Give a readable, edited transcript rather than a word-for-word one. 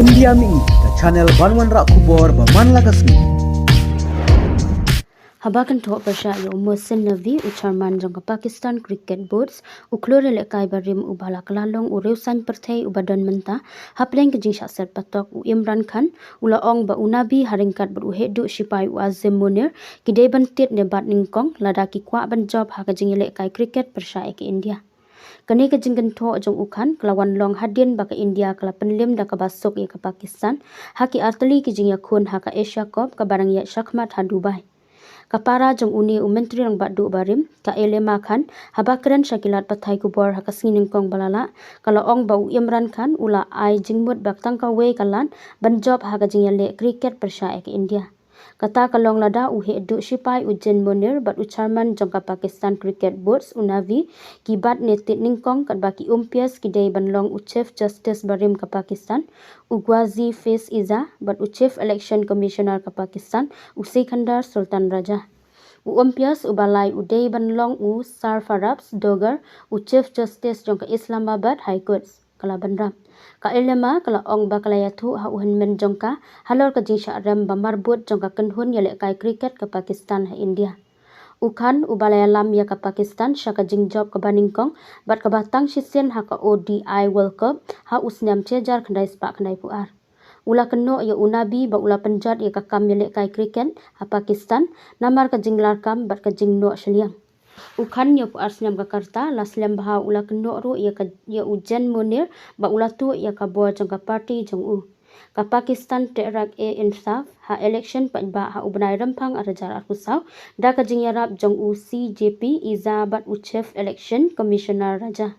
India mi ta channel banwan ra kubor ba man lagasni. Habakan tok bersya yo Mohsin Nabi ucarman jangka Pakistan Cricket Boards uklore lekai barim ubala kelalong ureusan pertai ubadan mentah hapleng kejing syakser patok u Imran Khan ula ong ba unabi haringkat beruhedu sipai u Azim Munir kidai bantit nebat ningkong ladaki kwa banjob ha kejing lekai cricket bersya ke India. Kani kejing gento jong ukan kelawan long hadin baka India kala penlim da ka basuk ya ke Pakistan haki atli kejing yakun ha ka Asia Cup ka barang ya syakmat ha Dubai. Kapara jong uni menteri rang badu barim ka elema khan habakran syakilat pathai kubor hakasing kong balala kalau ong bau Imran Khan ula ai jingmut bak tangka we kalan banjob ha kajing le cricket persya ke India. Kata kalong lada uhe du sipai ujen Munir bat ucarman jongka Pakistan Cricket Boards unavi kibat netit ningkong kat baki umpias kidai banlong u Chief Justice barim ke Pakistan Ugwazi Faiz Iza bat u Chief Election Commissioner ke Pakistan u Sikandar Sultan Raja. U umpias u balai udai banlong u Sarfarabs Dogar u Chief Justice jongka Islamabad High Court kala bandram. Ka elema kala ong bakalayatu ha uhan men jongka halor ka jinsha ram bamarbut jongka kenhun yale kai cricket ke Pakistan ha India. Ukan ubalaya lam ya ke Pakistan syaka jingjob ke Baningkong bat ke batang sisien ha ka ODI World Cup ha usniam cejar kendai sepak kendai puar. Ula keno ya unabi ba ula penjat ya ka kam yale kai cricket ha Pakistan namar ka jinglar kam bat ka jingno seliang. Ukan ya puar sniam Jakarta lasliam baha ula keno ru ya ujen Munir ba ula tu ya ka bor jongka parti jong u. Ka Pakistan Tehrak e Insaf ha election pa ha ubnai rempang arajar arkusau da ka jingyarap jong u CJP Iza bat u Chief Election Commissioner Raja.